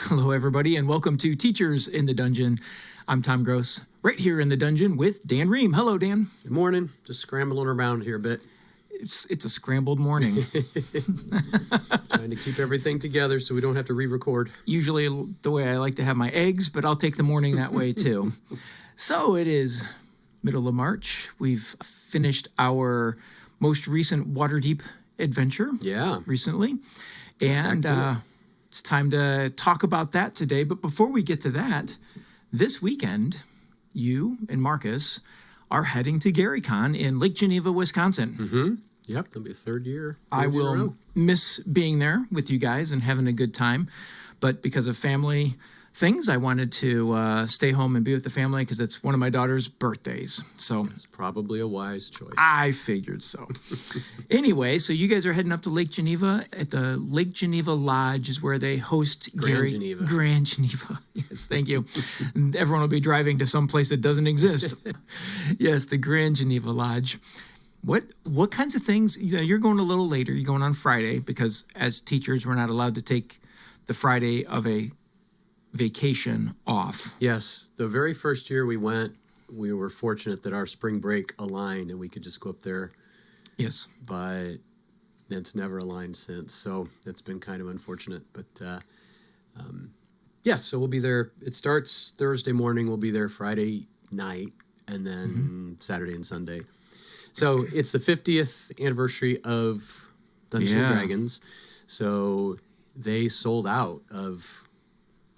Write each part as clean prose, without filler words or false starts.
Hello, everybody, and welcome to Teachers in the Dungeon. I'm Tom Gross, right here in the dungeon with Dan Ream. Hello, Dan. Good morning. Just scrambling around here a bit. It's a scrambled morning. Trying to keep everything together so we don't have to re-record. Usually the way I like to have my eggs, but I'll take the morning that way too. So it is middle of March. We've finished our most recent Waterdeep adventure recently. And it's time to talk about that today. But before we get to that, this weekend, you and Marcus are heading to GaryCon in Lake Geneva, Wisconsin. Mm-hmm. Yep, it'll be a third year. I will miss being there with you guys and having a good time. But because of family things, I wanted to stay home and be with the family because it's one of my daughter's birthdays. So it's probably a wise choice. I figured so. Anyway, so you guys are heading up to Lake Geneva. At the Lake Geneva Lodge is where they host Grand Geneva. Yes, thank you. And everyone will be driving to some place that doesn't exist. Yes, the Grand Geneva Lodge. What kinds of things, you're going a little later. You're going on Friday because as teachers, we're not allowed to take the Friday of a vacation off. Yes. The very first year we went, we were fortunate that our spring break aligned and we could just go up there. Yes. But it's never aligned since. So it's been kind of unfortunate. But so we'll be there. It starts Thursday morning. We'll be there Friday night and then Saturday and Sunday. So it's the 50th anniversary of Dungeons and Dragons. So they sold out of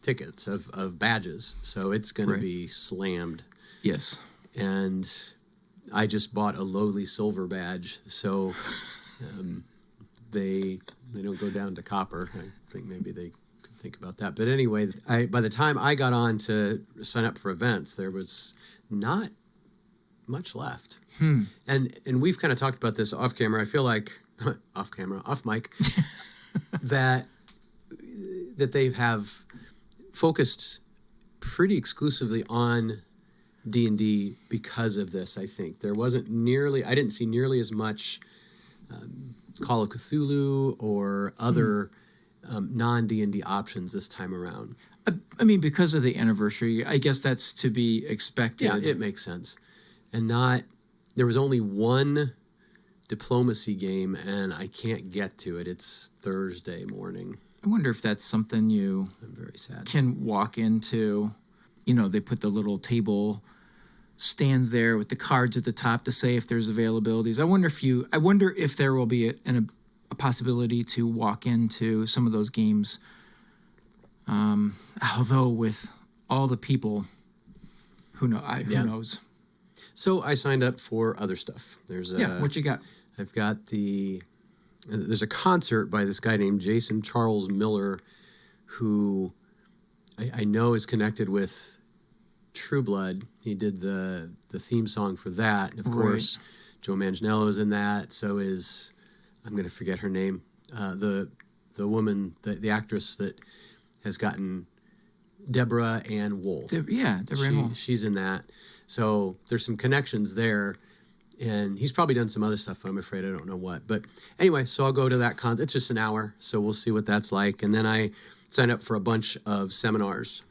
tickets, of badges. So it's going to be slammed. Yes. And I just bought a lowly silver badge. So they don't go down to copper. I think maybe they could think about that. But anyway, by the time I got on to sign up for events, there was not much left. And we've kind of talked about this off camera. I feel like off mic, that they have focused pretty exclusively on D&D because of this. I think there wasn't I didn't see nearly as much Call of Cthulhu or other non-D&D options this time around. I mean, because of the anniversary, I guess that's to be expected. Yeah, it makes sense. And there was only one diplomacy game, and I can't get to it. It's Thursday morning. I wonder if that's something I'm very sad. Can walk into. They put the little table stands there with the cards at the top to say if there's availabilities. I wonder if there will be a possibility to walk into some of those games. Although with all the people, who knows? So I signed up for other stuff. What you got? I've got there's a concert by this guy named Jason Charles Miller, who I know is connected with True Blood. He did the theme song for that. And of course, Joe Manganiello is in that. So is, I'm going to forget her name, the woman, the actress that has gotten Deborah Ann Wool. Deborah Ann Wool. She's in that. So there's some connections there. And he's probably done some other stuff, but I'm afraid I don't know what. But anyway, so I'll go to that it's just an hour, so we'll see what that's like. And then I signed up for a bunch of seminars.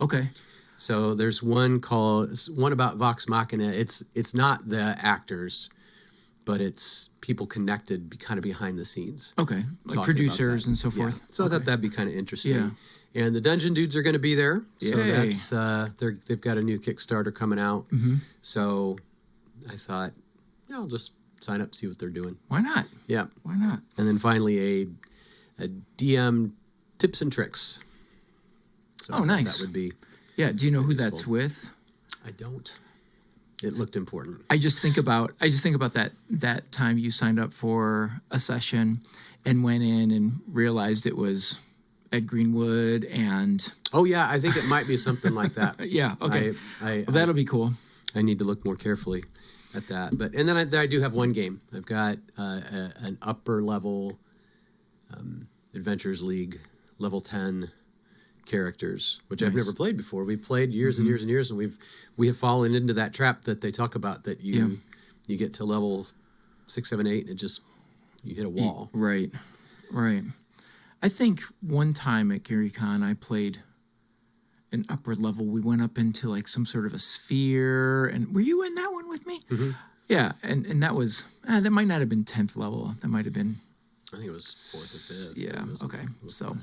Okay. So there's one about Vox Machina. It's not the actors, but it's people connected kind of behind the scenes. Okay, like producers and so forth. Yeah. So I thought that'd be kind of interesting. Yeah. And the Dungeon Dudes are going to be there. So that's they've got a new Kickstarter coming out. Mm-hmm. So I thought, I'll just sign up, see what they're doing. Why not? Yeah. Why not? And then finally a DM tips and tricks. So nice. That would be. Yeah. Do you know who that's with? I don't. It looked important. I just think about that time you signed up for a session and went in and realized it was Ed Greenwood and. Oh yeah, I think it might be something like that. Yeah. Okay. That'll be cool. I need to look more carefully at that. And then I do have one game. I've got an upper level Adventures League level 10 characters, which I've never played before. We've played years and years and years, and we have fallen into that trap that they talk about, that you get to level 6, 7, 8, and it just you hit a wall. Right. I think one time at GaryCon I played an upper level. We went up into like some sort of a sphere, and were you in that one with me? Mm-hmm. Yeah, and that was that might not have been 10th level. That might have been. I think it was 4th or 5th. Yeah. Okay. So,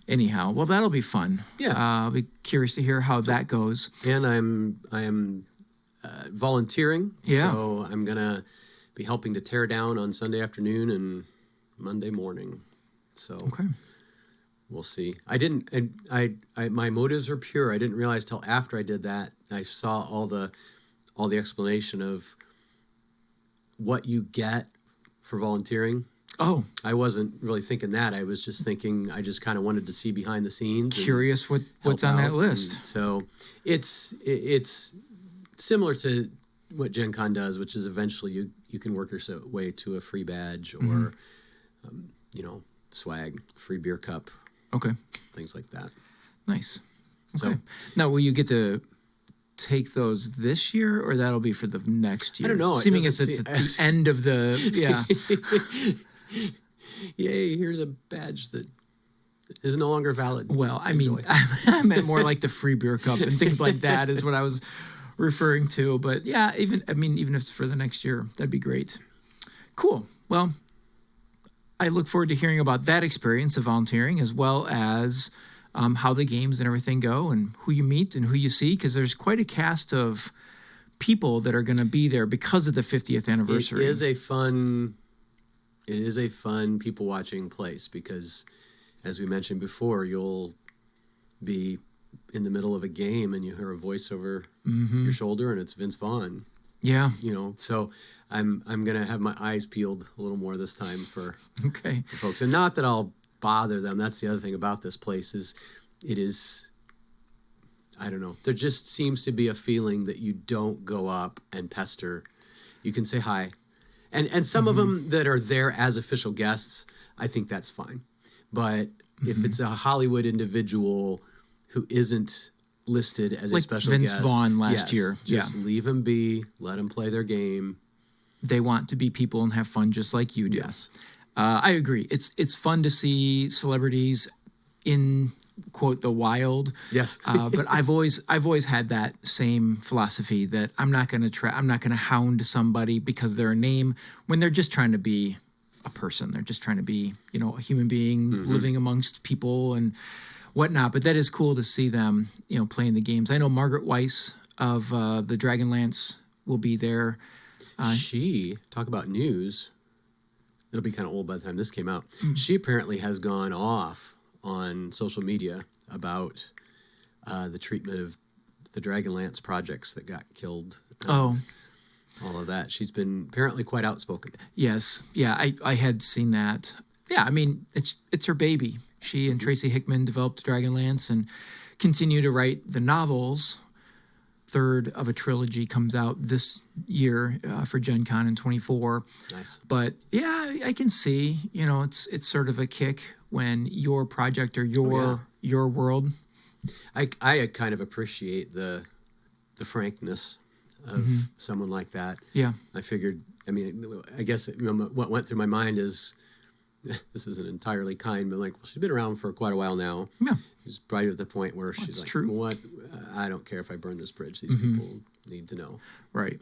anyhow, well, that'll be fun. Yeah. I'll be curious to hear how that goes. And I am volunteering. Yeah. So I'm gonna be helping to tear down on Sunday afternoon and Monday morning. So Okay. we'll see. I didn't. I my motives are pure. I didn't realize till after I did that. I saw all the explanation of what you get for volunteering. Oh, I wasn't really thinking that. I was just thinking. I just kind of wanted to see behind the scenes. curious what's on that list. So it's similar to what Gen Con does, which is eventually you can work your way to a free badge or swag, free beer cup, Okay. things like that. Nice. So- Okay. Now, will you get to take those this year, or that'll be for the next year? I don't know. It Seeming as doesn't it's at the end of the Yay! Here's a badge that is no longer valid. Well, I Enjoy. mean, I meant more like the free beer cup and things like that is what I was referring to. But yeah, even if it's for the next year, that'd be great. Cool. Well, I look forward to hearing about that experience of volunteering, as well as how the games and everything go, and who you meet and who you see, because there's quite a cast of people that are going to be there because of the 50th anniversary. It is a fun people watching place because, as we mentioned before, you'll be in the middle of a game and you hear a voice over your shoulder, and it's Vince Vaughn. Yeah. So I'm gonna have my eyes peeled a little more this time for Okay. folks, and not that I'll bother them. That's the other thing about this place is I don't know. There just seems to be a feeling that you don't go up and pester. You can say hi. And some of them that are there as official guests, I think that's fine. But if it's a Hollywood individual who isn't listed as a Like special Vince guest, Vaughn last yes, year. just leave them be. Let them play their game. They want to be people and have fun just like you do. Yes. I agree. It's fun to see celebrities in quote the wild. Yes. But I've always had that same philosophy that I'm not going to hound somebody because they're a name when they're just trying to be a person. They're just trying to be, a human being living amongst people and whatnot. But that is cool to see them, playing the games. I know Margaret Weiss of the Dragonlance will be there. She, talk about news, it'll be kind of old by the time this came out. She apparently has gone off on social media about the treatment of the Dragonlance projects that got killed. All of that. She's been apparently quite outspoken. Yes. Yeah, I had seen that. Yeah, I mean, it's her baby. She and Tracy Hickman developed Dragonlance and continue to write the novels. Third of a trilogy comes out this year for Gen Con in 24. Nice. But yeah, I can see, it's sort of a kick when your project or your world. I kind of appreciate the frankness of someone like that. Yeah. I figured, I guess what went through my mind is, this isn't entirely kind, but she's been around for quite a while now. Yeah. She's probably at the point where she's like, true. what? I don't care if I burn this bridge. These people need to know. Right.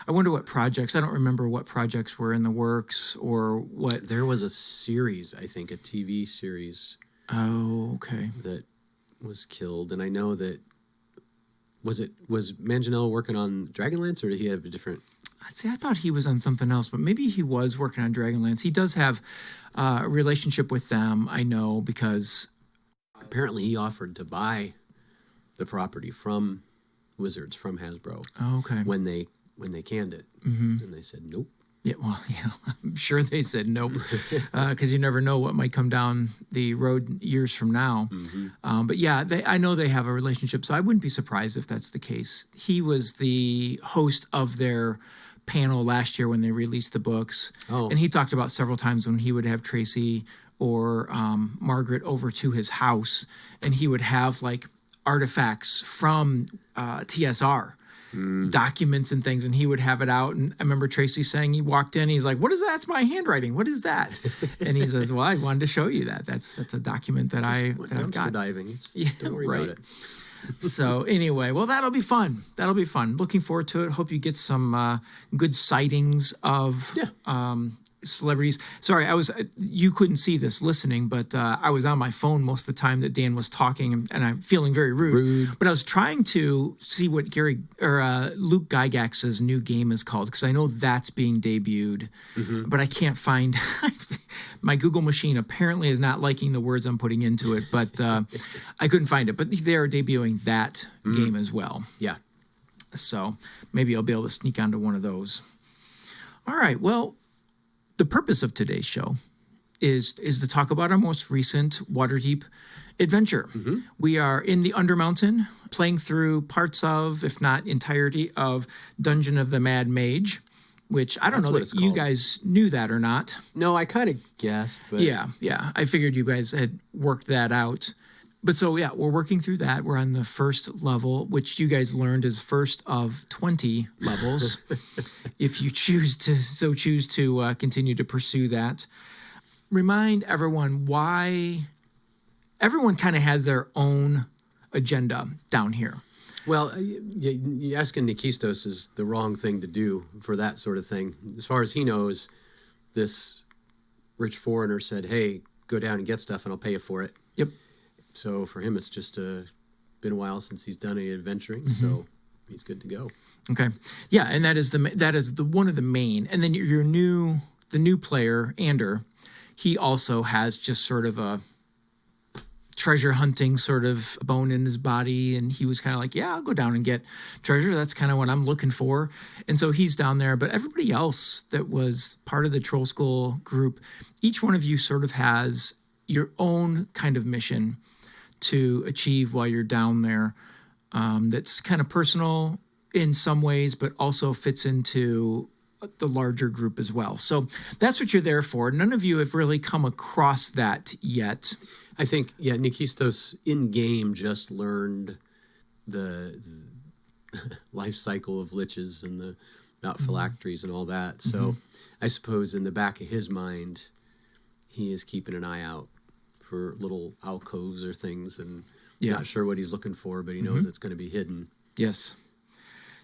I wonder what projects, I don't remember what projects were in the works or what. There was a series, I think, a TV series. Oh, okay. That was killed. And I know that, was Manganiello working on Dragonlance, or did he have a different? See, I thought he was on something else, but maybe he was working on Dragonlance. He does have a relationship with them, I know, because apparently he offered to buy the property from Wizards, from Hasbro. Oh, okay. When they canned it, and they said nope. Yeah, well, yeah, I'm sure they said nope, because you never know what might come down the road years from now. But yeah, I know they have a relationship, so I wouldn't be surprised if that's the case. He was the host of their panel last year when they released the books, and he talked about several times when he would have Tracy or Margaret over to his house, and he would have artifacts from TSR. documents and things, and he would have it out. And I remember Tracy saying he walked in, he's like, "What is that? That's my handwriting. What is that?" And he says, "Well, I wanted to show you that. That's a document that I've dumpster got." diving. Don't worry about it. So anyway, well, that'll be fun. That'll be fun. Looking forward to it. Hope you get some good sightings of celebrities. Sorry, you couldn't see this listening, but I was on my phone most of the time that Dan was talking, and I'm feeling very rude. But I was trying to see what Luke Gygax's new game is called, because I know that's being debuted, but I can't find. My Google machine apparently is not liking the words I'm putting into it, but I couldn't find it. But they are debuting that game as well. Yeah. So maybe I'll be able to sneak onto one of those. All right. Well, the purpose of today's show is to talk about our most recent Waterdeep adventure. We are in the Undermountain, playing through parts of, if not entirety of, Dungeon of the Mad Mage, which I don't know that you guys knew that or not. No, I kind of guessed. But Yeah. I figured you guys had worked that out. But so, yeah, we're working through that. We're on the first level, which you guys learned is first of 20 levels, if you choose to continue to pursue that. Remind everyone why everyone kind of has their own agenda down here. Well, asking Nikistos is the wrong thing to do for that sort of thing. As far as he knows, this rich foreigner said, "Hey, go down and get stuff and I'll pay you for it." Yep. So for him, it's just been a while since he's done any adventuring, so he's good to go. Okay, yeah, and that is the one of the main. And then the new player, Ander, he also has just sort of a treasure hunting sort of bone in his body, and he was kind of like, "Yeah, I'll go down and get treasure. That's kind of what I'm looking for." And so he's down there. But everybody else that was part of the Troll School group, each one of you sort of has your own kind of mission to achieve while you're down there, that's kind of personal in some ways, but also fits into the larger group as well. So that's what you're there for. None of you have really come across that yet. I think, Nikistos in-game just learned the life cycle of liches and about phylacteries and all that. So I suppose in the back of his mind, he is keeping an eye out for little alcoves or things, and not sure what he's looking for, but he knows it's going to be hidden. Yes.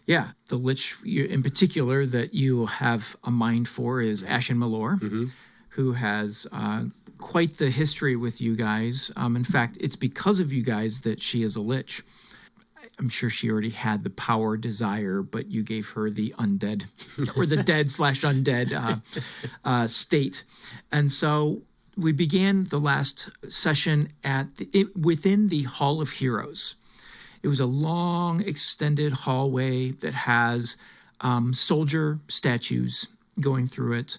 Yeah. The lich in particular that you have a mind for is Ashen Malor, who has quite the history with you guys. In fact, it's because of you guys that she is a lich. I'm sure she already had the power desire, but you gave her the undead or the dead/undead state. And so we began the last session within the Hall of Heroes. It was a long, extended hallway that has soldier statues going through it.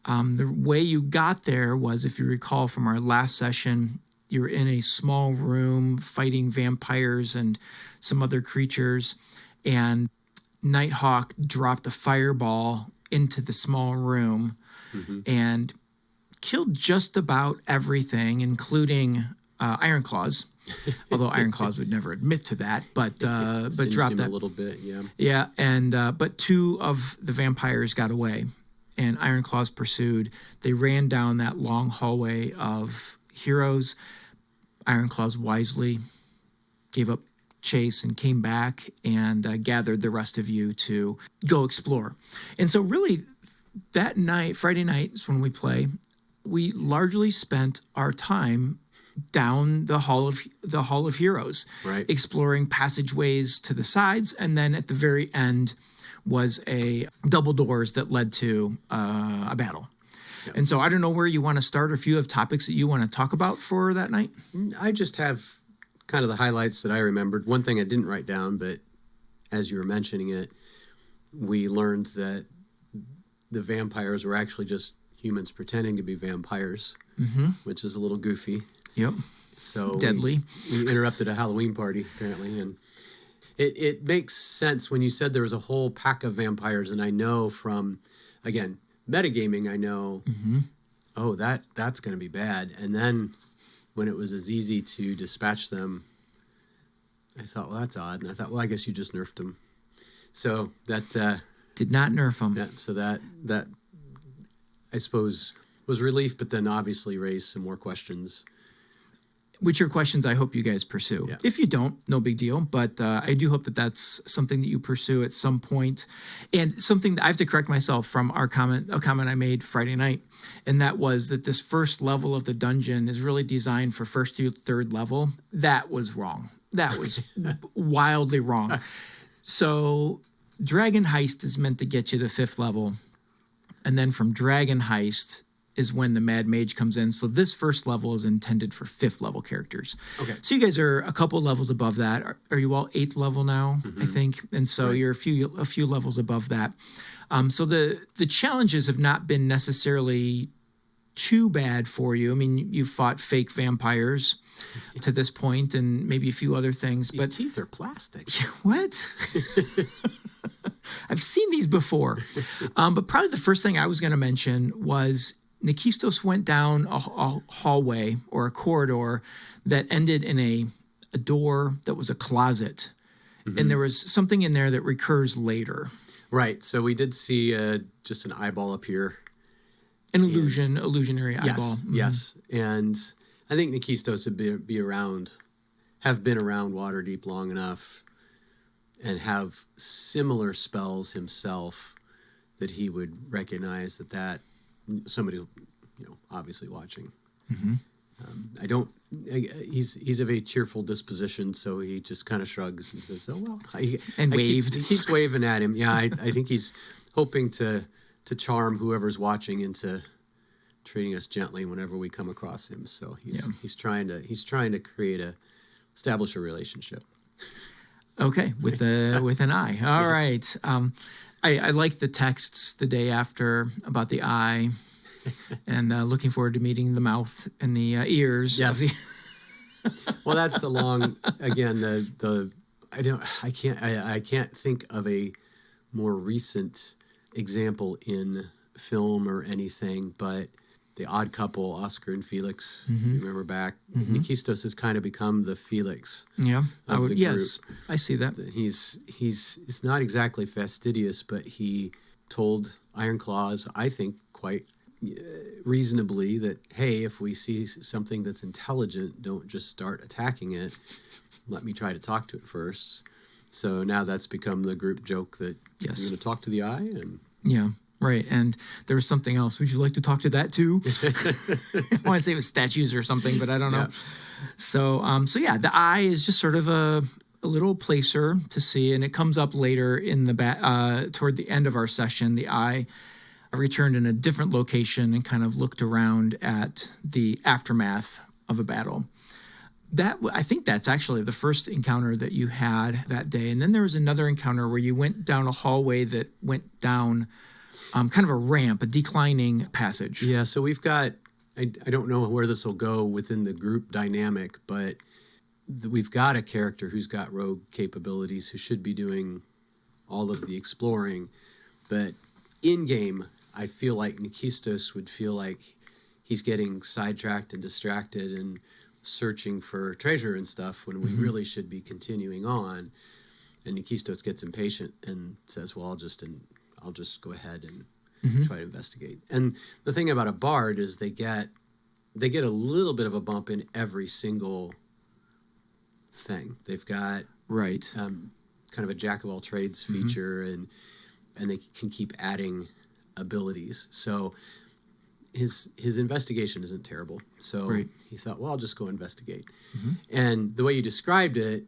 The way you got there was, if you recall from our last session, you were in a small room fighting vampires and some other creatures, and Nighthawk dropped a fireball into the small room and killed just about everything, including Ironclaws. Although Ironclaws would never admit to that, but dropped that a little bit, yeah. And but two of the vampires got away, and Ironclaws pursued. They ran down that long hallway of heroes. Ironclaws wisely gave up chase and came back and gathered the rest of you to go explore. And so really that night, Friday night is when we play. We largely spent our time down the Hall of Heroes, right, exploring passageways to the sides, and then at the very end was a double doors that led to a battle. Yep. And so I don't know where you want to start, or if you have topics that you want to talk about for that night. I just have kind of the highlights that I remembered. One thing I didn't write down, but as you were mentioning it, we learned that the vampires were actually just humans pretending to be vampires, which is a little goofy. Yep. So deadly. We interrupted a Halloween party, apparently, and it makes sense when you said there was a whole pack of vampires, and I know from, again, metagaming, I know, oh, that's going to be bad. And then when it was as easy to dispatch them, I thought, well, that's odd. And I thought, well, I guess you just nerfed them. So that Did not nerf him. yeah, so that I suppose was relief, but then obviously raised some more questions. Which are questions I hope you guys pursue. Yeah. If you don't, no big deal. But I do hope that that's something that you pursue at some point. And something that I have to correct myself from a comment I made Friday night. And that was that this first level of the dungeon is really designed for first through third level. That was wrong. That was wildly wrong. So Dragon Heist is meant to get you to 5th level. And then from Dragon Heist is when the Mad Mage comes in. So this first level is intended for 5th level characters. Okay. So you guys are a couple levels above that. Are you all 8th level now, I think? And so you're a few levels above that. So the challenges have not been necessarily too bad for you. I mean, you've fought fake vampires to this point and maybe a few other things. These teeth are plastic. What? I've seen these before. But probably the first thing I was going to mention was Nikistos went down a hallway or a corridor that ended in a door that was a closet. And there was something in there that recurs later. Right. So we did see just an eyeball appear. An illusionary eyeball. Yes. And I think Nikistos would have been around Waterdeep long enough and have similar spells himself that he would recognize that somebody, obviously watching. He's of a cheerful disposition, so he just kind of shrugs and says, "Oh well," waved. He keeps waving at him. Yeah, I think he's hoping to charm whoever's watching into treating us gently whenever we come across him. So he's trying to establish a relationship. Okay, with an eye. All right. I like the texts the day after about the eye, and looking forward to meeting the mouth and the ears. Yes. Well, that's the long again. I can't think of a more recent example in film or anything, but the Odd Couple, Oscar and Felix. You remember back? Nikistos has kind of become the Felix. Yeah, of the group. Yes, I see that. He's not exactly fastidious, but he told Ironclaws, I think, quite reasonably that, hey, if we see something that's intelligent, don't just start attacking it. Let me try to talk to it first. So now that's become the group joke that you're going to talk to the eye. And yeah, right. And there was something else. Would you like to talk to that too? I want to say it was statues or something, but I don't know. So yeah, the eye is just sort of a little placer to see, and it comes up later in the toward the end of our session. The eye returned in a different location and kind of looked around at the aftermath of a battle. I think that's actually the first encounter that you had that day. And then there was another encounter where you went down a hallway that went down kind of a ramp, a declining passage. Yeah, so we've got, I don't know where this will go within the group dynamic, but we've got a character who's got rogue capabilities who should be doing all of the exploring. But in-game, I feel like Nikistos would feel like he's getting sidetracked and distracted and searching for treasure and stuff when we really should be continuing on. And Nikistos gets impatient and says, well, I'll just go ahead and try to investigate. And the thing about a bard is they get a little bit of a bump in every single thing. They've got kind of a jack of all trades feature, and they can keep adding abilities. So his investigation isn't terrible. So he thought, well, I'll just go investigate. And the way you described it,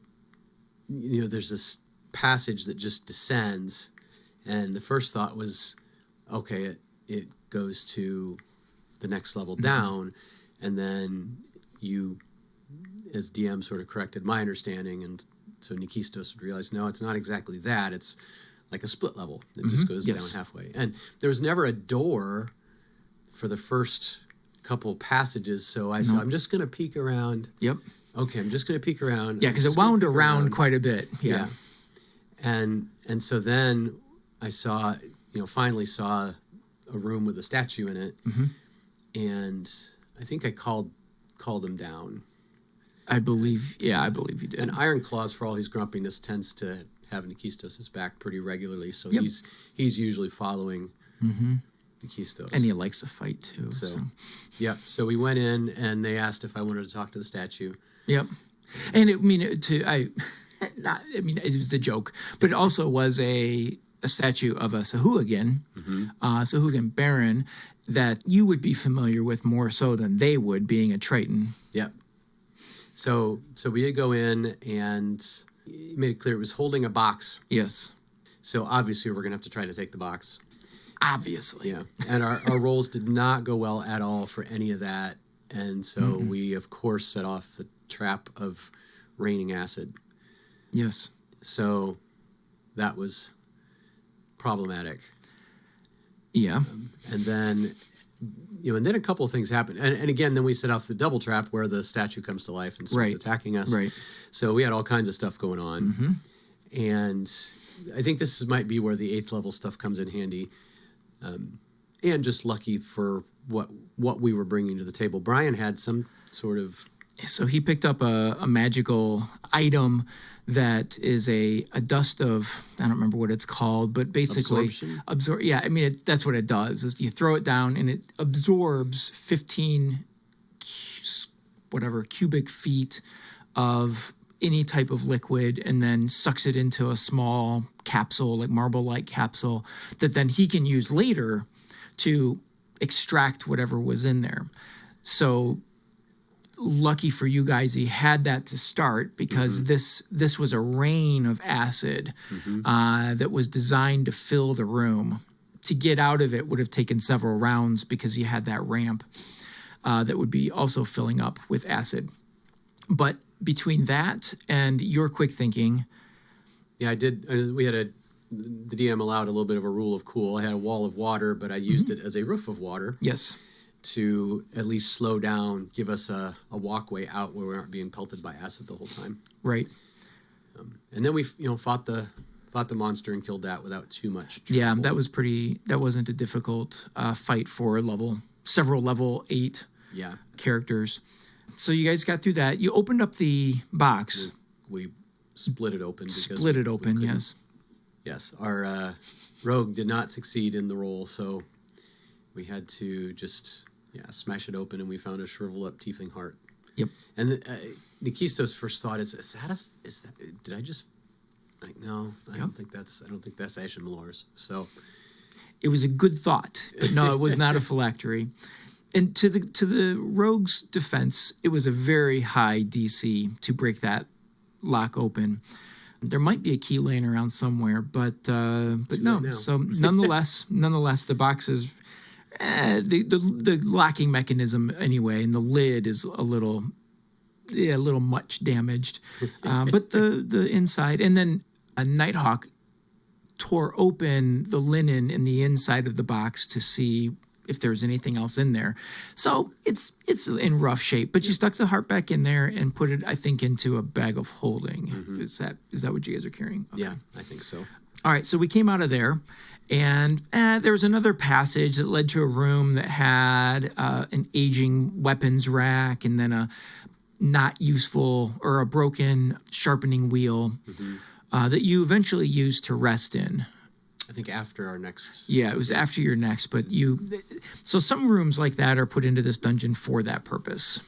there's this passage that just descends, and the first thought was, okay, it goes to the next level down, and then you, as DM, sort of corrected my understanding, and so Nikistos would realize, no, it's not exactly that. It's like a split level. It just goes down halfway. And there was never a door for the first couple passages, so I said, I'm just going to peek around. Yep. Okay, I'm just going to peek around. Yeah, because it wound around quite a bit. Yeah. And so then I finally saw a room with a statue in it, and I think I called him down. I believe you did. And Ironclaws, for all his grumpiness, tends to have Nikistos' back pretty regularly, so Yep. he's usually following Nikistos. And he likes to fight too. So, yep. So we went in, and they asked if I wanted to talk to the statue. Yep. And it was the joke, but it also was a statue of a Sahuagin, Sahuagin Baron, that you would be familiar with more so than they would, being a Triton. Yep. So we did go in, and he made it clear it was holding a box. Yes. So obviously we're going to have to try to take the box. Obviously. Yeah. And our rolls did not go well at all for any of that. And so we, of course, set off the trap of raining acid. Yes. So that was problematic. Yeah. And then, and then a couple of things happened. And again, then we set off the double trap where the statue comes to life and starts attacking us. Right. So we had all kinds of stuff going on. And I think this might be where the 8th level stuff comes in handy. And just lucky for what we were bringing to the table. Brian had some sort of... So he picked up a magical item that is a dust of, I don't remember what it's called, but basically... Absorption? Yeah, I mean, that's what it does. Is you throw it down and it absorbs 15 cubic feet of any type of liquid and then sucks it into a small capsule, like marble-like capsule, that then he can use later to extract whatever was in there. So lucky for you guys, he had that to start, because this was a rain of acid that was designed to fill the room. To get out of it would have taken several rounds, because he had that ramp that would be also filling up with acid. But between that and your quick thinking... Yeah, I did. The DM allowed a little bit of a rule of cool. I had a wall of water, but I used it as a roof of water. Yes. To at least slow down, give us a walkway out where we aren't being pelted by acid the whole time. Right. And then we fought the monster and killed that without too much trouble. Yeah, that wasn't a difficult fight for several level 8 characters. So you guys got through that. You opened up the box. We split it open. Yes. Yes, our rogue did not succeed in the roll, so we had to just smash it open, and we found a shriveled up tiefling heart. Yep. And Nikistos' first thought is that did I just no, I don't think that's Ashen Malor's. So it was a good thought, but no, it was not a phylactery. And to the rogue's defense, it was a very high DC to break that lock open. There might be a key laying around somewhere, but no. So nonetheless, the box is the locking mechanism anyway, and the lid is a little much damaged. But the inside, and then a Nighthawk tore open the linen in the inside of the box to see if there's anything else in there. So it's in rough shape, but you stuck the heart back in there and put it, I think, into a bag of holding. Is that what you guys are carrying? Okay. Yeah, I think so. All right, so we came out of there, and there was another passage that led to a room that had an aging weapons rack, and then a not useful or a broken sharpening wheel that you eventually used to rest in. I think after our next... Yeah, it was after your next, but so some rooms like that are put into this dungeon for that purpose.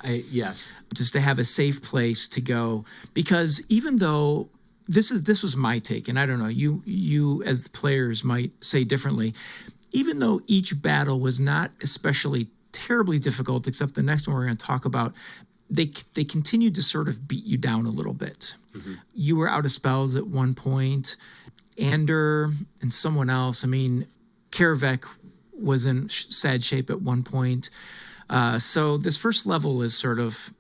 Yes. Just to have a safe place to go, because even though this was my take, and I don't know, you as the players might say differently, even though each battle was not especially terribly difficult, except the next one we're going to talk about, they continued to sort of beat you down a little bit. You were out of spells at one point. Ander and someone else. I mean, Karavek was in sad shape at one point. So this first level is sort of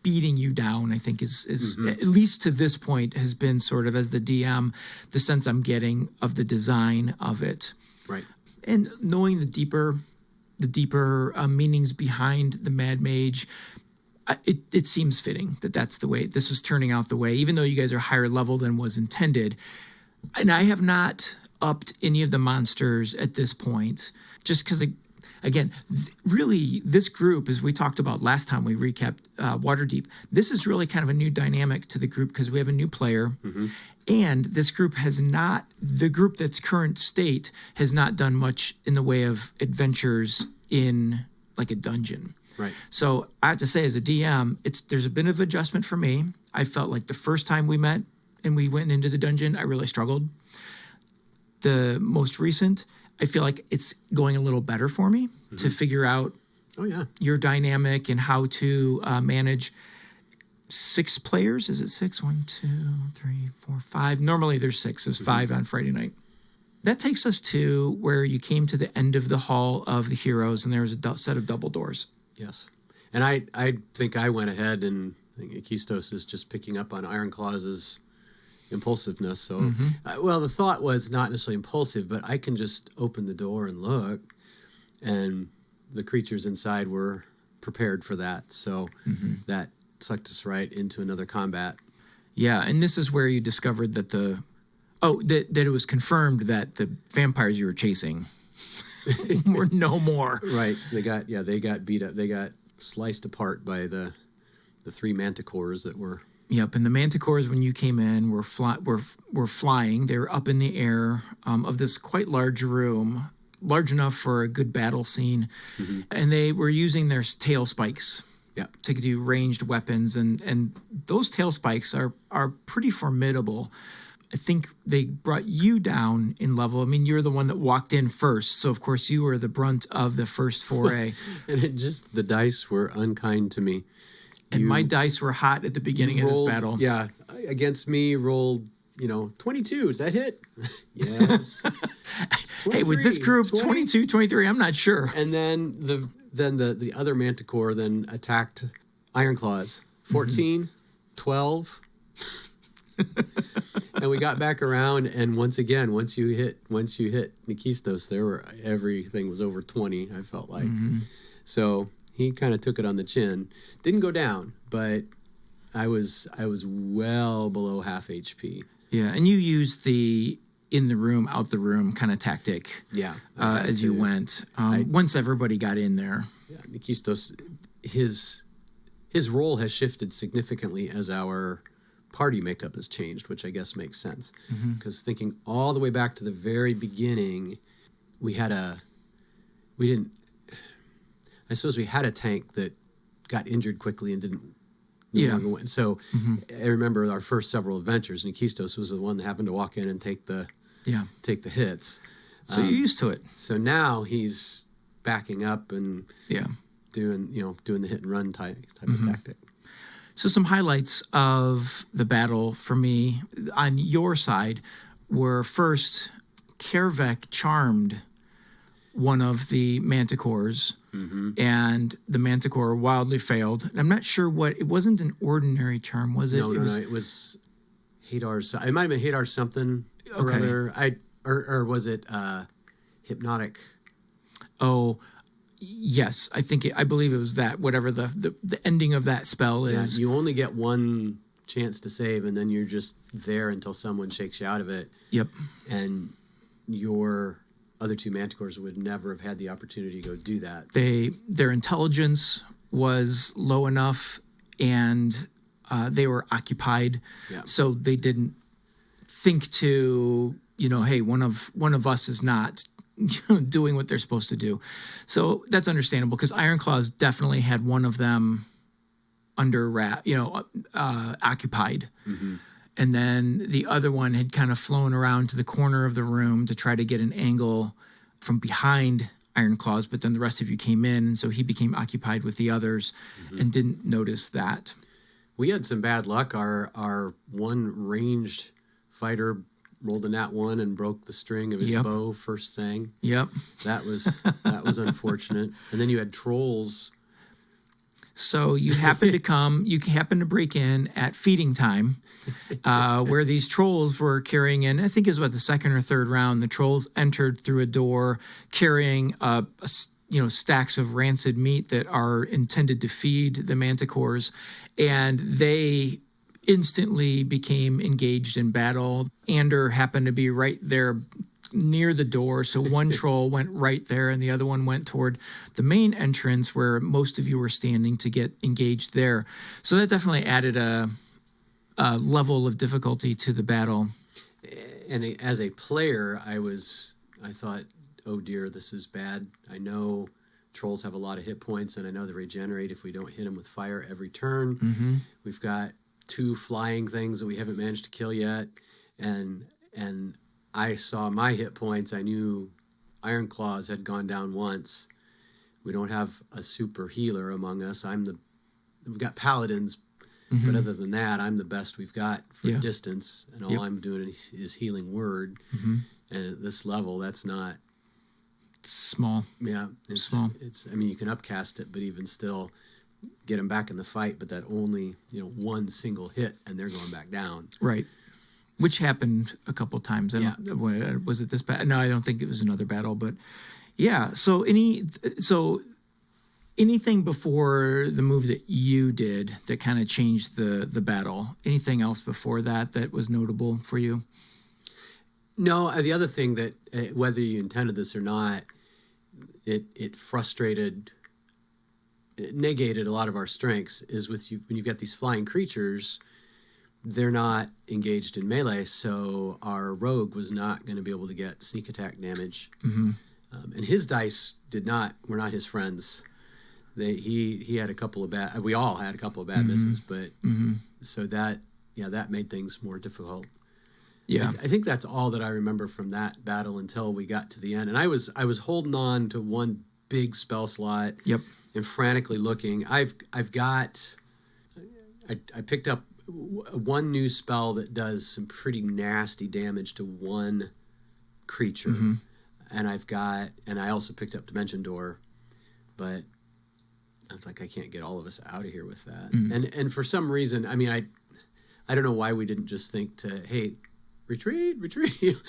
beating you down, I think, is at least to this point, has been sort of, as the DM, the sense I'm getting of the design of it. Right. And knowing the deeper meanings behind the Mad Mage, it seems fitting that that's the way this is turning out the way, even though you guys are higher level than was intended. And I have not upped any of the monsters at this point, just because again, really, this group, as we talked about last time we recapped Waterdeep, this is really kind of a new dynamic to the group because we have a new player. And this group the group that's current state has not done much in the way of adventures in like a dungeon. Right. So I have to say, as a DM, there's a bit of adjustment for me. I felt like the first time we met and we went into the dungeon, I really struggled. The most recent, I feel like it's going a little better for me to figure out your dynamic and how to manage 6 players. Is it 6? 1, 2, 3, 4, 5. Normally there's 6. There's 5 on Friday night. That takes us to where you came to the end of the Hall of the Heroes, and there was a set of double doors. Yes. And I think I went ahead, and I think Akistos is just picking up on Ironclaw's impulsiveness. So, well, the thought was not necessarily impulsive, but I can just open the door and look, and the creatures inside were prepared for that. So that sucked us right into another combat. Yeah, and this is where you discovered that that it was confirmed that the vampires you were chasing were no more. Right. They got beat up. They got sliced apart by the 3 manticores that were. Yep, and the manticores when you came in were flying. They were up in the air of this quite large room, large enough for a good battle scene, and they were using their tail spikes. To do ranged weapons, and those tail spikes are pretty formidable. I think they brought you down in level. I mean, you're the one that walked in first, so of course you were the brunt of the first foray. And the dice were unkind to me. And my dice were hot at the beginning of this battle. Yeah, against me rolled 22. Is that hit? Yes. Hey, with this group, 20? 22, 23, I'm not sure. And then the other manticore then attacked Ironclaws. 14, 12. And we got back around, and once you hit Nikistos, everything was over 20, I felt like. So he kind of took it on the chin. Didn't go down, but I was well below half HP. Yeah, and you used the in the room, out the room kind of tactic. Yeah, as you went. Once everybody got in there. Yeah, Nikistos, his role has shifted significantly as our party makeup has changed, which I guess makes sense. Because thinking all the way back to the very beginning, we had a tank that got injured quickly and didn't longer win. So I remember our first several adventures, Nikistos was the one that happened to walk in and take the hits. So you're used to it. So now he's backing up and doing the hit and run type of tactic. So some highlights of the battle for me on your side were, first, Kervek charmed one of the manticores, and the manticore wildly failed. I'm not sure it wasn't an ordinary charm, was it? No, it was Hadar's. It might have been Hadar's something or other. Or was it hypnotic? Oh, yes, I believe it was that. Whatever the ending of that spell is. You only get one chance to save, and then you're just there until someone shakes you out of it. Yep. And your other 2 manticores would never have had the opportunity to go do that. Their intelligence was low enough, and they were occupied, so they didn't think to, hey, one of us is not doing what they're supposed to do. So that's understandable, because Ironclaws definitely had one of them under occupied. And then the other one had kind of flown around to the corner of the room to try to get an angle from behind Ironclaws, but then the rest of you came in, and so he became occupied with the others and didn't notice that. We had some bad luck. Our one ranged fighter rolled a nat 1 and broke the string of his bow first thing. Yep. That was unfortunate. And then you had trolls. So you happened to break in at feeding time, where these trolls were carrying in, I think it was about the second or third round, the trolls entered through a door carrying stacks of rancid meat that are intended to feed the manticores, and they instantly became engaged in battle. Ander happened to be right there near the door. So one troll went right there and the other one went toward the main entrance where most of you were standing to get engaged there. So that definitely added a level of difficulty to the battle. And as a player, I thought, oh dear, this is bad. I know trolls have a lot of hit points, and I know they regenerate if we don't hit them with fire every turn. Mm-hmm. We've got 2 flying things that we haven't managed to kill yet, and I saw my hit points. I knew Iron Claws had gone down once. We don't have a super healer among us. We've got paladins, Mm-hmm. but other than that, I'm the best we've got for Yeah. distance, and all Yep. I'm doing is healing word. Mm-hmm. And at this level, that's not. Small. Yeah, Small. I mean, you can upcast it, but even still, get them back in the fight. But that only one single hit, and they're going back down. Right. Which happened a couple times. Yeah. Was it this battle? No, I don't think it was another battle. But yeah. So anything before the move that you did that kind of changed the battle? Anything else before that was notable for you? No, the other thing that whether you intended this or not, it negated a lot of our strengths. Is with you when you've got these flying creatures, they're not engaged in melee, so our rogue was not going to be able to get sneak attack damage, Mm-hmm. and his dice were not his friends. He had a couple of bad. We all had a couple of bad misses, but Mm-hmm. so that made things more difficult. Yeah. I think that's all that I remember from that battle until we got to the end. And I was holding on to one big spell slot. Yep. And frantically looking. I picked up one new spell that does some pretty nasty damage to one creature. Mm-hmm. And I also picked up Dimension Door, but I was like, I can't get all of us out of here with that. Mm-hmm. And for some reason, I mean, I don't know why we didn't just think to, hey, retreat,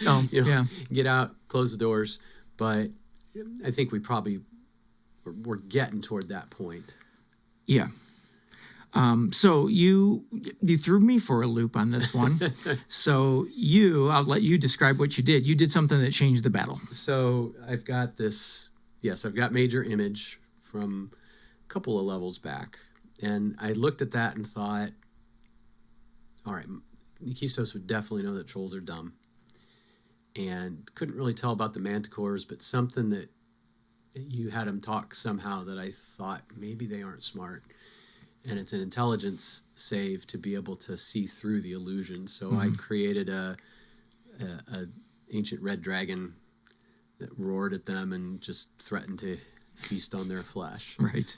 Oh, yeah. get out, close the doors. But I think we probably were getting toward that point. Yeah. So you threw me for a loop on this one. So I'll let you describe what you did. You did something that changed the battle. So I've got Major Image from a couple of levels back. And I looked at that and thought, all right, Nikistos would definitely know that trolls are dumb. And couldn't really tell about the manticores, but something that you had him talk somehow that I thought maybe they aren't smart. And it's an intelligence save to be able to see through the illusion. So I created a ancient red dragon that roared at them and just threatened to feast on their flesh. Right.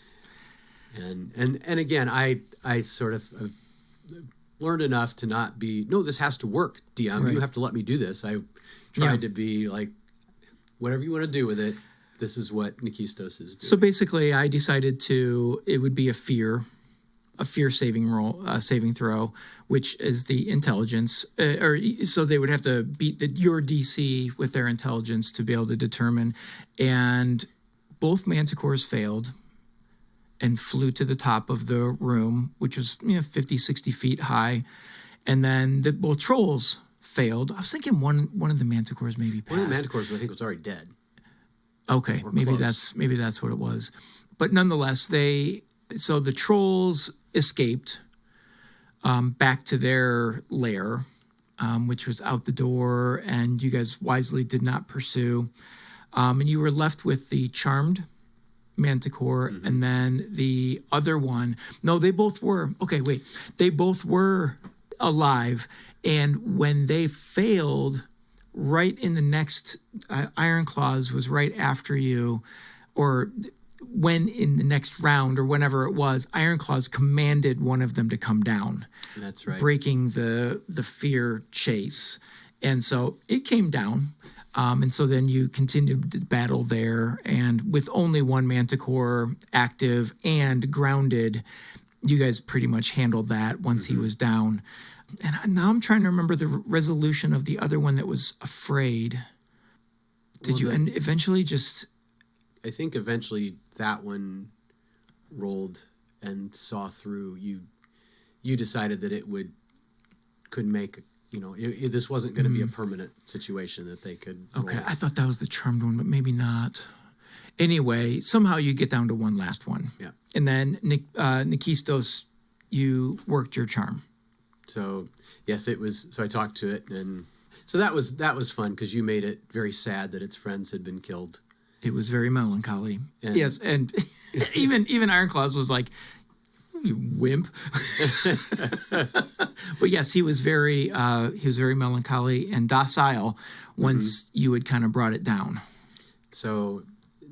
And again, I sort of learned enough to not be, no, this has to work, DM. Right. You have to let me do this. I tried to be like, whatever you want to do with it, this is what Nikistos is doing. So basically, I decided it would be a fear saving throw, which is the intelligence, so they would have to beat your DC with their intelligence to be able to determine. And both manticores failed and flew to the top of the room, which was 50, 60 feet high. And then both trolls failed. I was thinking one of the manticores maybe passed. One of the manticores, I think, was already dead. Okay, Or maybe close. that's what it was. But nonetheless, so the trolls escaped back to their lair, which was out the door, and you guys wisely did not pursue. And you were left with the charmed manticore, and then the other one. No, they both were. Okay, wait. They both were alive, and when they failed, right in the next Iron Claws was right after you, or when in the next round or whenever it was, Iron Claws commanded one of them to come down. That's right. Breaking the fear chase. And so it came down. And so then you continued the battle there. And with only one manticore active and grounded, you guys pretty much handled that once he was down. And now I'm trying to remember the resolution of the other one that was afraid. Did you end eventually just... I think eventually that one rolled and saw through. You decided that it could make this wasn't going to be a permanent situation that they could. Okay, roll. I thought that was the charmed one, but maybe not. Anyway, somehow you get down to one last one. Yeah. And then Nikistos, you worked your charm. So yes, it was. So I talked to it, and so that was fun because you made it very sad that its friends had been killed. It was very melancholy. And yes, and even Ironclaws was like, "You wimp." But yes, he was very melancholy and docile once you had kind of brought it down. So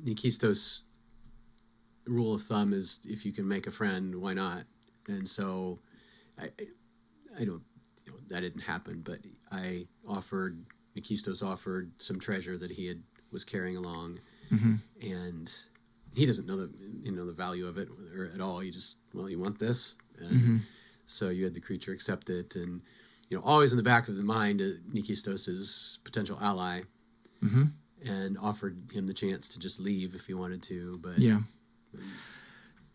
Nikistos' rule of thumb is if you can make a friend, why not? And so I don't, that didn't happen, but Nikistos offered some treasure that he was carrying along, and he doesn't know the value of it at all. He just, you want this, and so you had the creature accept it, and always in the back of the mind, Nikistos' potential ally, and offered him the chance to just leave if he wanted to, but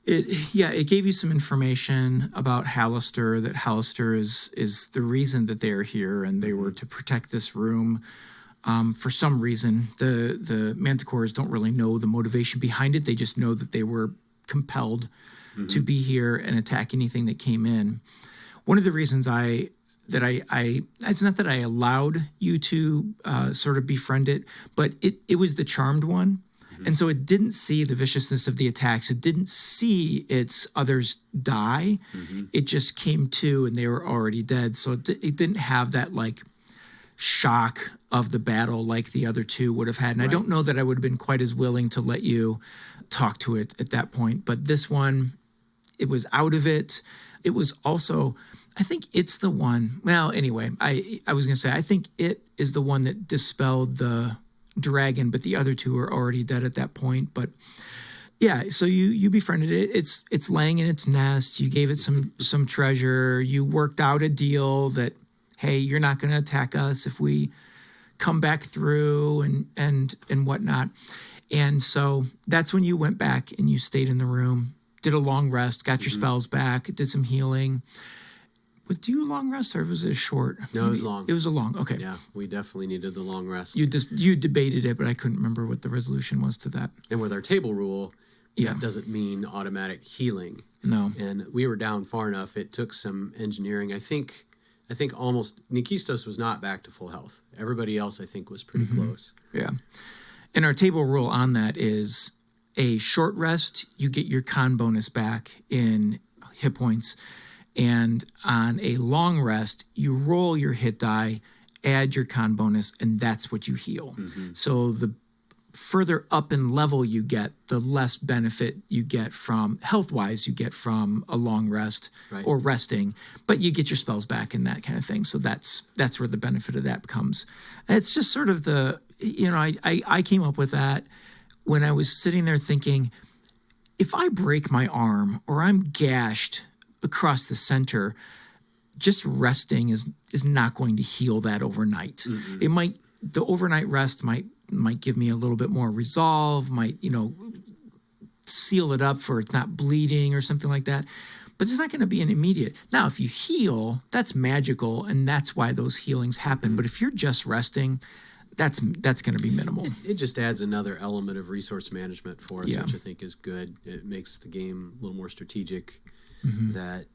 It gave you some information about Hallister, that Hallister is the reason that they're here, and they were to protect this room. For some reason, the Manticores don't really know the motivation behind it. They just know that they were compelled to be here and attack anything that came in. One of the reasons it's not that I allowed you to sort of befriend it, but it was the charmed one. And so it didn't see the viciousness of the attacks. It didn't see its others die. It just came to and they were already dead. So it didn't have that like shock of the battle like the other two would have had. And I don't know that I would have been quite as willing to let you talk to it at that point. But this one, it was out of it. It was also, I think it's the one, well, anyway, I was going to say, I think it is the one that dispelled the dragon, but the other two are already dead at that point. But yeah, so you befriended it. It's laying in its nest. You gave it some treasure. You worked out a deal that, hey, you're not going to attack us if we come back through and whatnot. And so that's when you went back and you stayed in the room, did a long rest, got your spells back, did some healing. But do you long rest or was it short? No, it was long. It was a long. Okay. Yeah, we definitely needed the long rest. You debated it, but I couldn't remember what the resolution was to that. And with our table rule, that doesn't mean automatic healing. No. And we were down far enough. It took some engineering. I think almost Nikistos was not back to full health. Everybody else, I think, was pretty close. Yeah. And our table rule on that is a short rest, you get your con bonus back in hit points. And on a long rest, you roll your hit die, add your con bonus, and that's what you heal. So the further up in level you get, the less benefit you get from, health-wise, you get from a long rest or resting, but you get your spells back and that kind of thing. So that's where the benefit of that comes. It's just sort of I came up with that when I was sitting there thinking, if I break my arm or I'm gashed across the center, just resting is not going to heal that overnight. The overnight rest might give me a little bit more resolve, might seal it up for it's not bleeding or something like that. But it's not going to be an immediate. Now, if you heal, that's magical, and that's why those healings happen. But if you're just resting, that's going to be minimal. It just adds another element of resource management for us, which I think is good. It makes the game a little more strategic. That,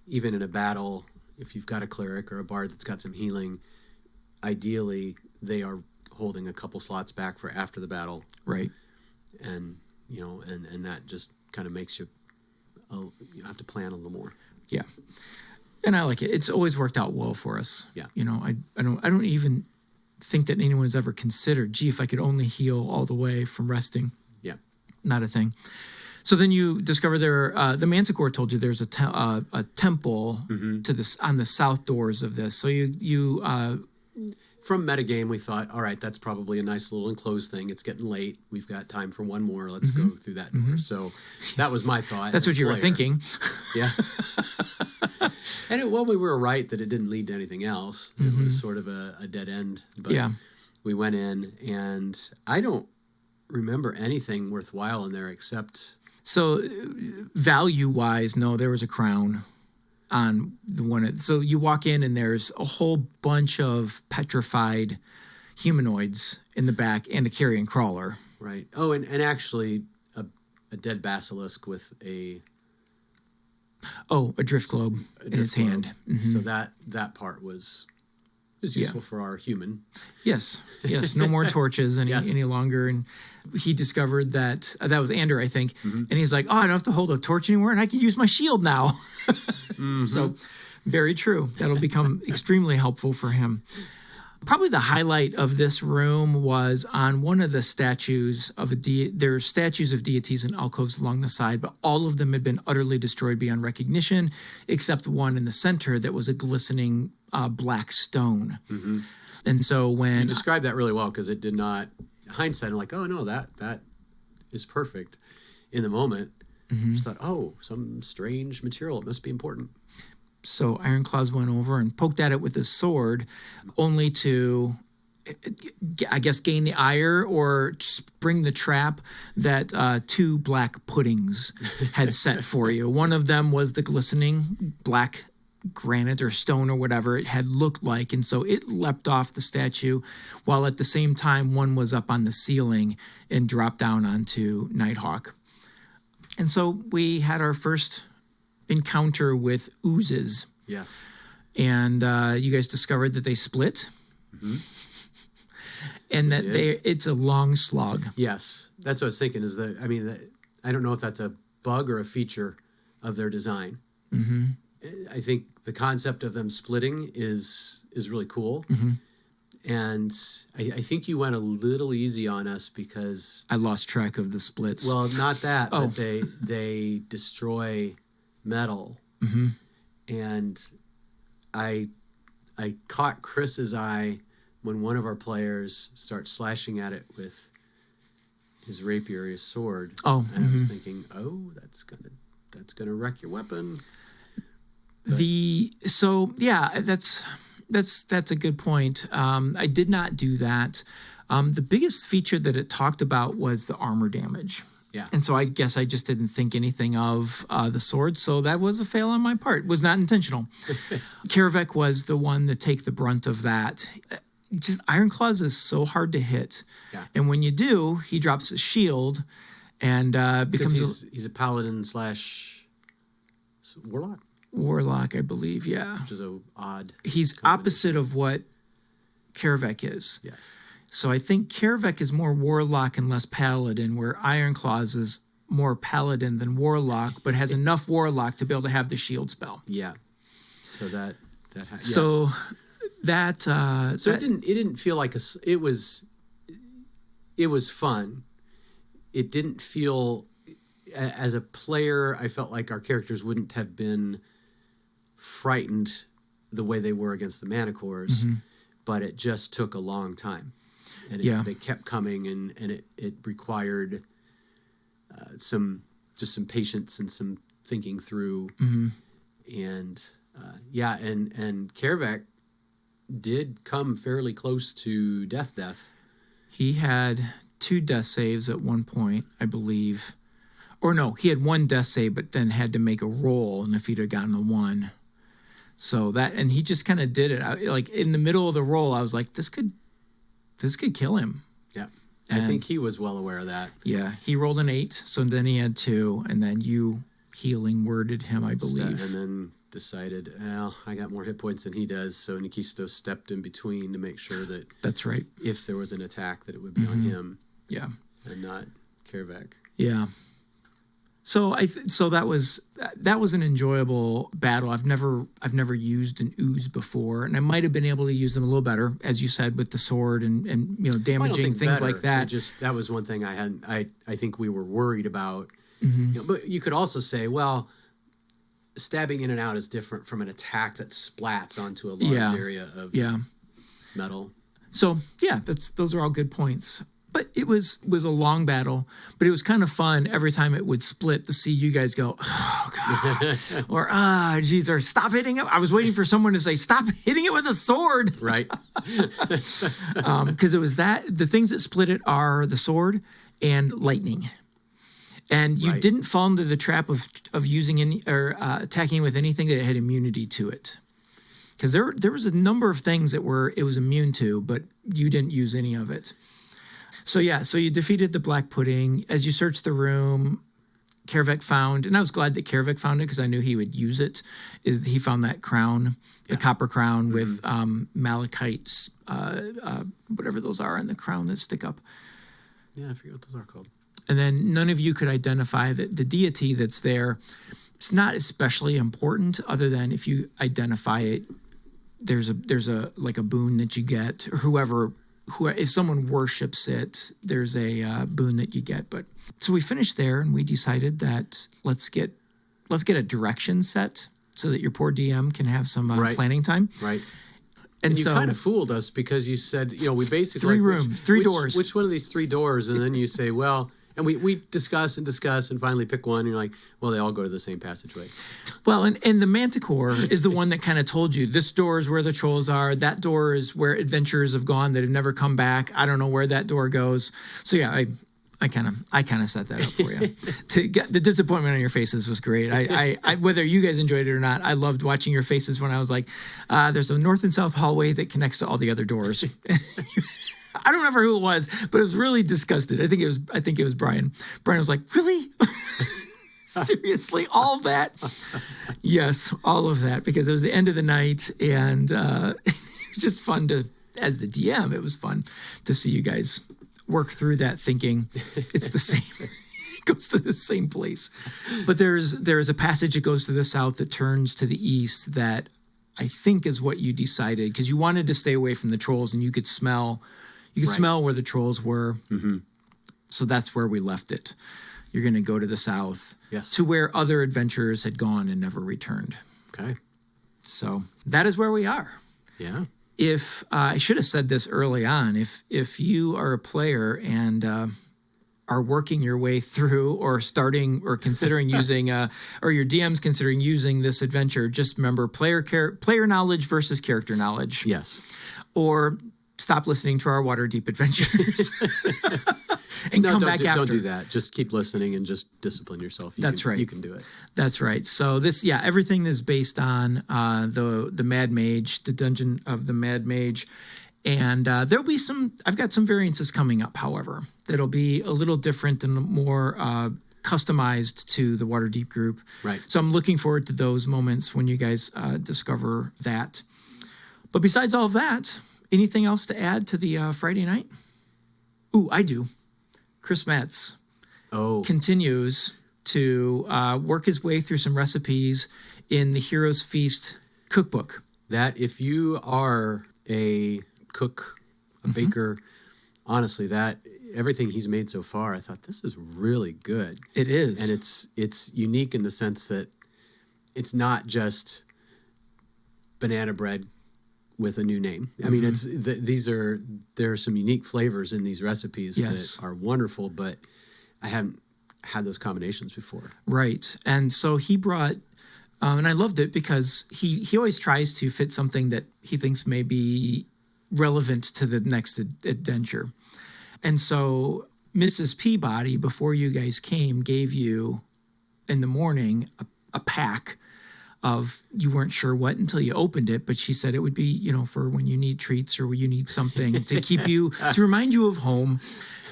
even in a battle, if you've got a cleric or a bard that's got some healing, ideally they are holding a couple slots back for after the battle. Right. And, and that just kind of makes you have to plan a little more. Yeah. And I like it. It's always worked out well for us. Yeah. I don't even think that anyone's ever considered, gee, if I could only heal all the way from resting. Yeah. Not a thing. So then you discover the Manticore told you there's a temple to this on the south doors of this. So you from metagame we thought, all right, that's probably a nice little enclosed thing. It's getting late. We've got time for one more. Let's go through that door. So that was my thought. That's what you were thinking. Yeah. And we were right that it didn't lead to anything else. It was sort of a dead end. But we went in, and I don't remember anything worthwhile in there except. So value-wise, no, there was a crown. on the one. So you walk in and there's a whole bunch of petrified humanoids in the back and a carrion crawler. Right. Oh, and actually a dead basilisk with a drift globe in its hand. Mm-hmm. So that part was useful for our human. Yes. No more torches any longer. And he discovered that was Ander, I think. Mm-hmm. And he's like, I don't have to hold a torch anymore, and I can use my shield now. Mm-hmm. So very true. That'll become extremely helpful for him. Probably the highlight of this room was on one of the statues of there are statues of deities and alcoves along the side, but all of them had been utterly destroyed beyond recognition, except one in the center that was a glistening black stone. Mm-hmm. And so when... You described that really well, because it did not... Hindsight, I'm like, oh, no, that is perfect. In the moment, I just thought, some strange material. It must be important. So Ironclaws went over and poked at it with his sword, only to, I guess, gain the ire or spring the trap that 2 black puddings had set for you. One of them was the glistening black granite or stone or whatever it had looked like, and so it leapt off the statue, while at the same time one was up on the ceiling and dropped down onto Nighthawk. And so we had our first encounter with oozes. Yes. And you guys discovered that they split. Mm-hmm. And that it's a long slog. Yes. That's what I was thinking I don't know if that's a bug or a feature of their design. Mm-hmm. I think the concept of them splitting is really cool. Mm-hmm. And I think you went a little easy on us because... I lost track of the splits. Well, not that, but they destroy metal. Mm-hmm. And I caught Chris's eye when one of our players starts slashing at it with his rapier, his sword. And I was thinking, that's gonna wreck your weapon. But that's a good point. I did not do that. The biggest feature that it talked about was the armor damage. Yeah. And so I guess I just didn't think anything of the sword, so that was a fail on my part. It was not intentional. Karavek was the one to take the brunt of that. Just Ironclaws is so hard to hit. Yeah. And when you do, he drops his shield and becomes... He's a paladin / warlock? Warlock, I believe, yeah. Which is an odd... He's opposite of what Karavek is. Yes. So I think Karavek is more warlock and less paladin, where Ironclaws is more paladin than warlock, but has enough warlock to be able to have the shield spell. Yeah. So that yes. So that so it didn't feel like it was fun. It didn't feel, as a player, I felt like our characters wouldn't have been frightened the way they were against the Manticores, but it just took a long time. And they kept coming, and it required some patience and some thinking through. Mm-hmm. And and Karavek did come fairly close to death. He had 2 death saves at one point, I believe. Or no, he had 1 death save, but then had to make a roll, and if he'd have gotten a 1. So and he just kind of did it. Like in the middle of the roll, I was like, this could kill him. Yeah. And I think he was well aware of that. Yeah. He rolled an 8, so then he had 2, and then you healing worded him, I believe. And then decided, I got more hit points than he does, so Nikisto stepped in between to make sure that... That's right. If there was an attack, that it would be on him. Yeah. And not Karavek. Yeah. So so that was an enjoyable battle. I've never used an ooze before, and I might have been able to use them a little better, as you said, with the sword and damaging things like that. That was one thing I think we were worried about. Mm-hmm. But you could also say, well, stabbing in and out is different from an attack that splats onto a large area of metal. So those are all good points. But it was a long battle, but it was kind of fun every time it would split to see you guys go, oh, God. Or, geez, or stop hitting it. I was waiting for someone to say, stop hitting it with a sword. Right. Because it was the things that split it are the sword and lightning. And you Right. didn't fall into the trap of using any or attacking with anything that had immunity to it. Because there was a number of things that it was immune to, but you didn't use any of it. So you defeated the Black Pudding. As you searched the room, Kervek found, and I was glad that Kervek found it because I knew he would use it, he found that crown, the copper crown with malachites, whatever those are on the crown that stick up. Yeah, I forget what those are called. And then none of you could identify the deity that's there. It's not especially important other than if you identify it, there's a like a boon that you get, or whoever if someone worships it, there's a boon that you get. But so we finished there, and we decided that let's get a direction set so that your poor DM can have some planning time. Right. And you so kind of fooled us because you said, we basically three rooms, three doors. Which one of these 3 doors? And then you say, well, and we discuss and finally pick one. And you're like, well, they all go to the same passageway. Well, and the Manticore is the one that kind of told you this door is where the trolls are. That door is where adventurers have gone that have never come back. I don't know where that door goes. So yeah, I kind of set that up for you. To get the disappointment on your faces was great. I whether you guys enjoyed it or not, I loved watching your faces when I was like, there's a north and south hallway that connects to all the other doors. I don't remember who it was, but it was really disgusted. I think it was Brian. Brian was like, really? Seriously, all of that? Yes, all of that, because it was the end of the night, and it was just fun as the DM, it was fun to see you guys work through that thinking it's the same. It goes to the same place. But there's a passage that goes to the south that turns to the east that I think is what you decided, because you wanted to stay away from the trolls, and you could smell where the trolls were. Mm-hmm. So that's where we left it. You're going to go to the south, yes, to where other adventurers had gone and never returned. Okay. So that is where we are. Yeah. If I should have said this early on, if you are a player and are working your way through or starting or considering using, or your DM's considering using this adventure, just remember player knowledge versus character knowledge. Yes. Or stop listening to our Waterdeep adventures and come back after. Don't do that. Just keep listening and just discipline yourself. That's right. You can do it. That's right. So everything is based on the Mad Mage, the Dungeon of the Mad Mage. And there'll be I've got some variances coming up, however, that'll be a little different and more customized to the Waterdeep group. Right. So I'm looking forward to those moments when you guys discover that. But besides all of that, anything else to add to the Friday night? Ooh, I do. Chris Metz continues to work his way through some recipes in the Heroes Feast cookbook. That if you are a cook, a baker, honestly, that everything he's made so far, I thought this is really good. It is. And it's unique in the sense that it's not just banana bread with a new name. I mean, there are some unique flavors in these recipes that are wonderful, but I haven't had those combinations before. Right. And so he brought, and I loved it because he always tries to fit something that he thinks may be relevant to the next adventure. And so Mrs. Peabody, before you guys came, gave you in the morning a pack of, you weren't sure what until you opened it, but she said it would be, for when you need treats or when you need something to keep you, to remind you of home.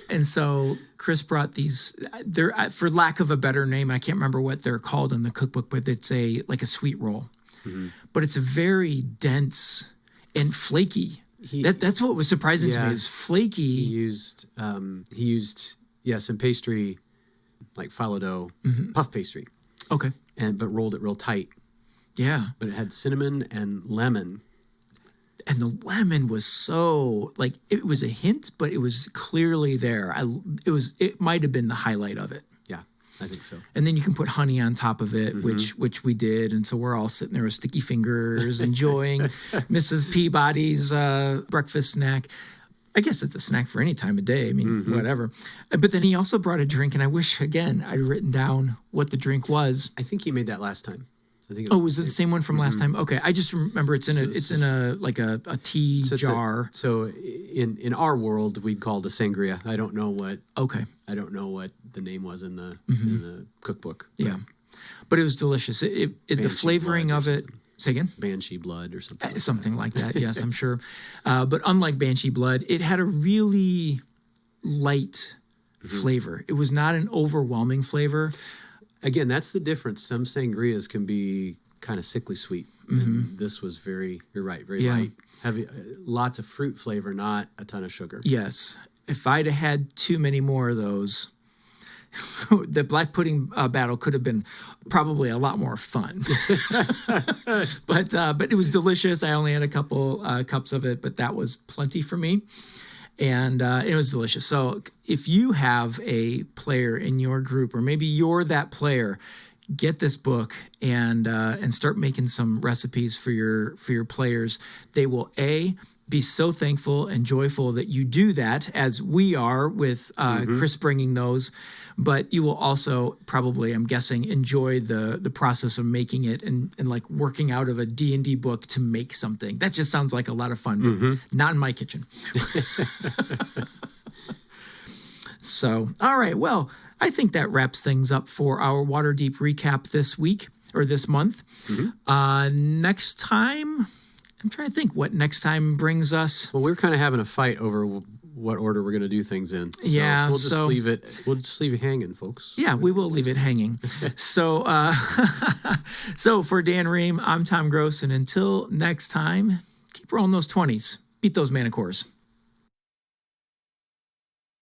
And so Chris brought these, for lack of a better name, I can't remember what they're called in the cookbook, but it's like a sweet roll. Mm-hmm. But it's a very dense and flaky. That's what was surprising to me, is flaky. He used some pastry, like phyllo dough, puff pastry. Okay. But rolled it real tight. Yeah. But it had cinnamon and lemon. And the lemon was so, it was a hint, but it was clearly there. It might have been the highlight of it. Yeah, I think so. And then you can put honey on top of it, which we did. And so we're all sitting there with sticky fingers, enjoying Mrs. Peabody's breakfast snack. I guess it's a snack for any time of day. I mean, whatever. But then he also brought a drink, and I wish, again, I'd written down what the drink was. I think he made that last time. I think. Oh, was it the same one from last time? Okay, I just remember it's in a like a tea jar. So in our world, we'd call it a sangria. I don't know what. Okay. I don't know what the name was in the cookbook. Yeah, but it was delicious. The flavoring of it. Say again? Banshee blood or something. Something like that. Yes, I'm sure. But unlike Banshee blood, it had a really light flavor. It was not an overwhelming flavor. Again, that's the difference. Some sangrias can be kind of sickly sweet. And this was very light. Heavy, lots of fruit flavor, not a ton of sugar. Yes. If I'd have had too many more of those, the black pudding battle could have been probably a lot more fun. but it was delicious. I only had a couple cups of it, but that was plenty for me. And it was delicious. So if you have a player in your group, or maybe you're that player, get this book and start making some recipes for your players. They will be so thankful and joyful that you do that, as we are with Chris bringing those. But you will also probably, I'm guessing, enjoy the process of making it and like working out of a D&D book to make something. That just sounds like a lot of fun, but not in my kitchen. So, all right. Well, I think that wraps things up for our Waterdeep recap this week or this month. Next time, I'm trying to think what next time brings us. Well, we're kind of having a fight over what order we're going to do things in. So yeah, we'll just leave it hanging, folks. Yeah, we will leave it hanging. So for Dan Ream, I'm Tom Gross, and until next time, keep rolling those 20s. Beat those manticores.